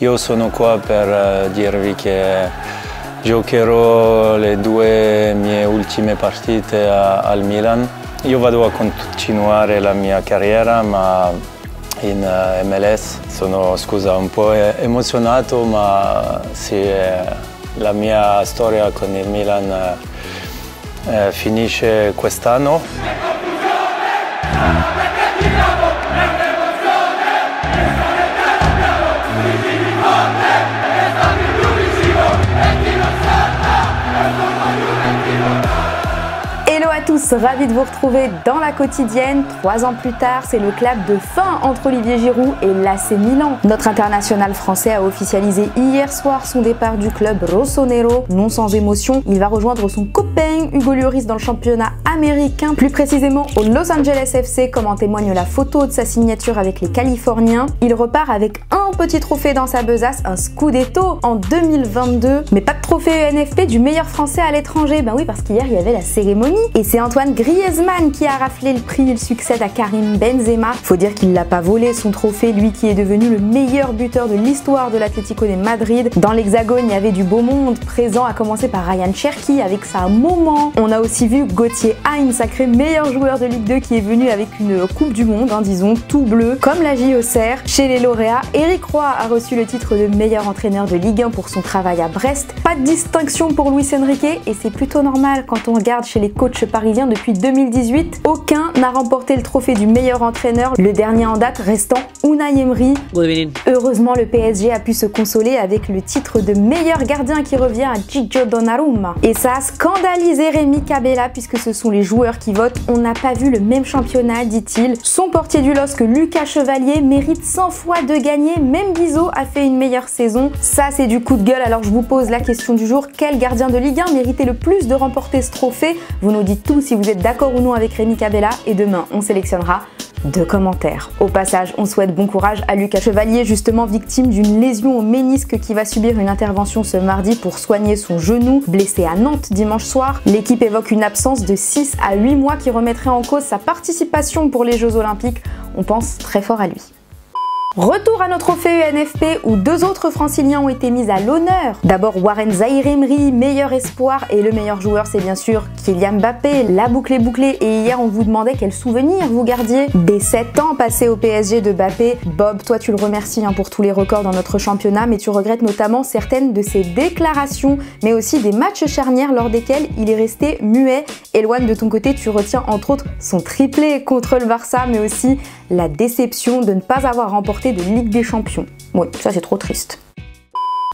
Io sono qua per dirvi che giocherò le due mie ultime partite al Milan. Io vado a continuare la mia carriera, ma in MLS sono, scusa, un po' emozionato, ma sì, la mia storia con il Milan finisce quest'anno. Hello à tous, ravi de vous retrouver dans la quotidienne. 3 ans plus tard, c'est le clap de fin entre Olivier Giroud et l'AC Milan. Notre international français a officialisé hier soir son départ du club rossonero. Non sans émotion, il va rejoindre son copain Hugo Lloris dans le championnat américain, plus précisément au Los Angeles FC, comme en témoigne la photo de sa signature avec les Californiens. Il repart avec un petit trophée dans sa besace, un Scudetto en 2022. Mais pas de trophée ENFP du meilleur français à l'étranger. Ben oui, parce qu'hier il y avait la cérémonie. Et c'est Antoine Griezmann qui a raflé le prix, il succède à Karim Benzema. Faut dire qu'il l'a pas volé son trophée, lui qui est devenu le meilleur buteur de l'histoire de l'Atlético de Madrid. Dans l'Hexagone, il y avait du beau monde présent, à commencer par Ryan Cherki avec sa moment. On a aussi vu Gauthier Hein, sacré meilleur joueur de Ligue 2 qui est venu avec une Coupe du Monde, disons, tout bleu, comme la JOCR. Chez les lauréats, Éric Roy a reçu le titre de meilleur entraîneur de Ligue 1 pour son travail à Brest. Pas de distinction pour Luis Enrique, et c'est plutôt normal quand on regarde chez les coachs parisiens depuis 2018. Aucun n'a remporté le trophée du meilleur entraîneur, le dernier en date restant Unai Emery. Heureusement, le PSG a pu se consoler avec le titre de meilleur gardien qui revient à Gigio Donnarumma. Et ça a scandalisé Rémi Cabella puisque ce sont les joueurs qui votent. On n'a pas vu le même championnat, dit-il. Son portier du LOSC, Lucas Chevalier, mérite 100 fois de gagner. Même Bizot a fait une meilleure saison. Ça, c'est du coup de gueule. Alors je vous pose la question du jour. Quel gardien de Ligue 1 méritait le plus de remporter ce trophée? Vous nous dites tout si vous êtes d'accord ou non avec Rémi Cabella. Et demain, on sélectionnera 2 commentaires. Au passage, on souhaite bon courage à Lucas Chevalier, justement victime d'une lésion au ménisque, qui va subir une intervention ce mardi pour soigner son genou, blessé à Nantes dimanche soir. L'équipe évoque une absence de 6 à 8 mois qui remettrait en cause sa participation pour les Jeux Olympiques. On pense très fort à lui. Retour à notre trophée ENFP où 2 autres franciliens ont été mis à l'honneur. D'abord Warren Zaïre-Emery, meilleur espoir, et le meilleur joueur c'est bien sûr Kylian Mbappé. La boucle est bouclée et hier on vous demandait quel souvenir vous gardiez des 7 ans passés au PSG de Mbappé. Bob, toi tu le remercies pour tous les records dans notre championnat, mais tu regrettes notamment certaines de ses déclarations, mais aussi des matchs charnières lors desquels il est resté muet. Eloane, de ton côté, tu retiens entre autres son triplé contre le Barça, mais aussi la déception de ne pas avoir remporté de Ligue des Champions. Oui, ça c'est trop triste.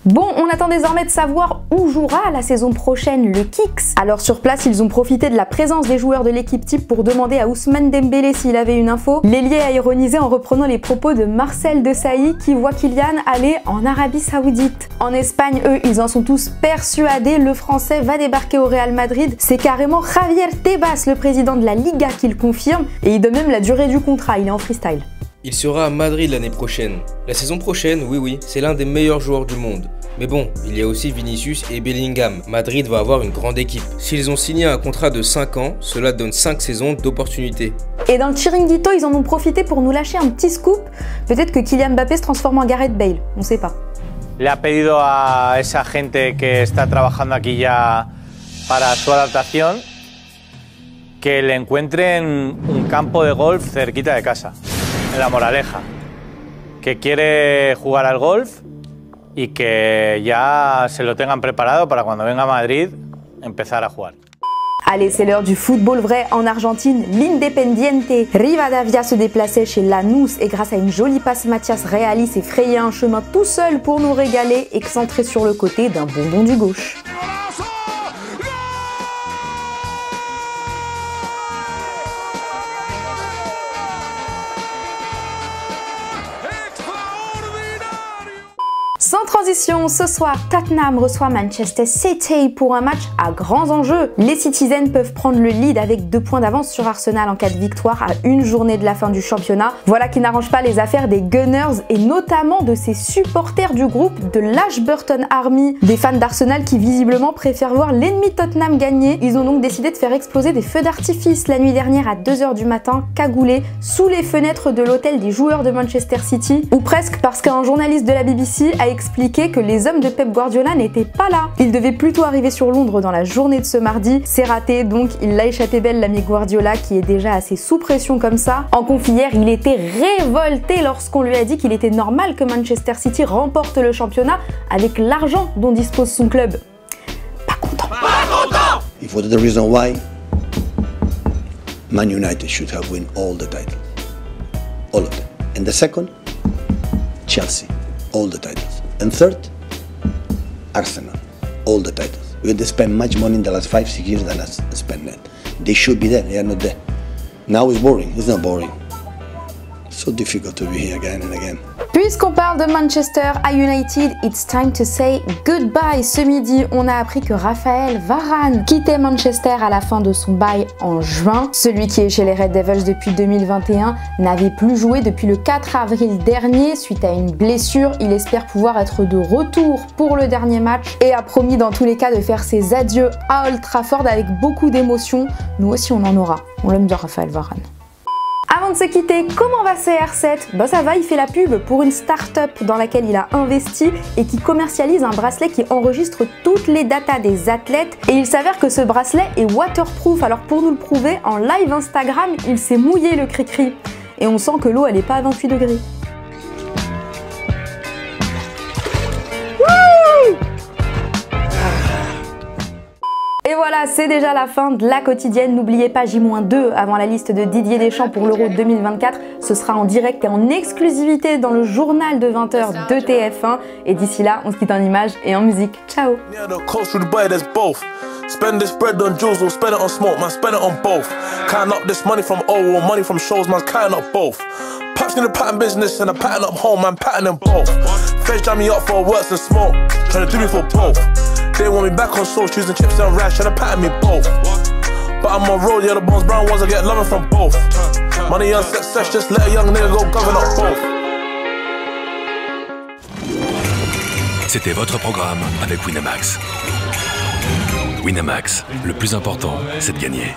Bon, on attend désormais de savoir où jouera la saison prochaine le Kicks. Alors sur place, ils ont profité de la présence des joueurs de l'équipe type pour demander à Ousmane Dembélé s'il avait une info. L'ailier a ironisé en reprenant les propos de Marcel Desailly qui voit Kylian aller en Arabie Saoudite. En Espagne, eux, ils en sont tous persuadés, le Français va débarquer au Real Madrid. C'est carrément Javier Tebas, le président de la Liga, qui le confirme, et il donne même la durée du contrat, il est en freestyle. Il sera à Madrid l'année prochaine. La saison prochaine, oui, c'est l'un des meilleurs joueurs du monde. Mais bon, il y a aussi Vinicius et Bellingham. Madrid va avoir une grande équipe. S'ils ont signé un contrat de 5 ans, cela donne 5 saisons d'opportunités. Et dans le Chiringuito, ils en ont profité pour nous lâcher un petit scoop. Peut-être que Kylian Mbappé se transforme en Gareth Bale, on sait pas. Le ha pedido a esa gente que está trabajando aquí ya para su adaptación que le encuentren un campo de golf cerquita de casa, en La Moraleja, que quiere jugar al golf y que ya se lo tengan preparado para cuando venga a Madrid empezar a jugar. Allez, c'est l'heure du football vrai en Argentine. L'Independiente Rivadavia se déplaçait chez Lanús et grâce à une jolie passe, Mathias Reali s'est frayé un chemin tout seul pour nous régaler, excentré sur le côté d'un bonbon du gauche. Sans transition, ce soir, Tottenham reçoit Manchester City pour un match à grands enjeux. Les Citizens peuvent prendre le lead avec 2 points d'avance sur Arsenal en cas de victoire à une journée de la fin du championnat. Voilà qui n'arrange pas les affaires des Gunners et notamment de ses supporters du groupe de l'Ashburton Army. Des fans d'Arsenal qui visiblement préfèrent voir l'ennemi Tottenham gagner. Ils ont donc décidé de faire exploser des feux d'artifice la nuit dernière à 2 h du matin, cagoulés, sous les fenêtres de l'hôtel des joueurs de Manchester City. Ou presque, parce qu'un journaliste de la BBC a expliqué que les hommes de Pep Guardiola n'étaient pas là. Ils devaient plutôt arriver sur Londres dans la journée de ce mardi. C'est raté, donc il l'a échappé belle l'ami Guardiola qui est déjà assez sous pression comme ça. En conf hier, il était révolté lorsqu'on lui a dit qu'il était normal que Manchester City remporte le championnat avec l'argent dont dispose son club. Pas content. If what is the reason why Man United should have won all the titles, all of them. And the second, Chelsea, all the titles. And third, Arsenal, all the titles. We had spent much money in the last 5-6 years than us spent net. They should be there. They are not there. Now it's boring. It's not boring. So difficult to be here again and again. Puisqu'on parle de Manchester à United, it's time to say goodbye. Ce midi, on a appris que Raphaël Varane quittait Manchester à la fin de son bail en juin. Celui qui est chez les Red Devils depuis 2021 n'avait plus joué depuis le 4 avril dernier suite à une blessure. Il espère pouvoir être de retour pour le dernier match et a promis dans tous les cas de faire ses adieux à Old Trafford avec beaucoup d'émotion. Nous aussi, on en aura. On l'aime bien, Raphaël Varane. Avant de se quitter, comment va CR7? Bah ça va, il fait la pub pour une start-up dans laquelle il a investi et qui commercialise un bracelet qui enregistre toutes les datas des athlètes. Et il s'avère que ce bracelet est waterproof. Alors pour nous le prouver, en live Instagram, il s'est mouillé le cri-cri. Et on sent que l'eau, elle est pas à 28 degrés. Et voilà, c'est déjà la fin de la quotidienne. N'oubliez pas J-2 avant la liste de Didier Deschamps pour l'Euro 2024. Ce sera en direct et en exclusivité dans le journal de 20 h de TF1. Et d'ici là, on se quitte en images et en musique. Ciao! Spend this bread on jewels or spend it on smoke, man, spend it on both. Counting up this money from O or money from shows, man, counting up both. Paps in the pattern business and a pattern up home, man, pattern them both. Feds jam me up for works and smoke, trying to do me for both. They want me back on sauce, choosing chips and rice, trying to pattern me both. But I'm on road, yeah, the bones brown ones, I get loving from both. Money and success, just let a young nigga go govern up both. C'était votre programme avec Winamax. Winamax, le plus important, c'est de gagner.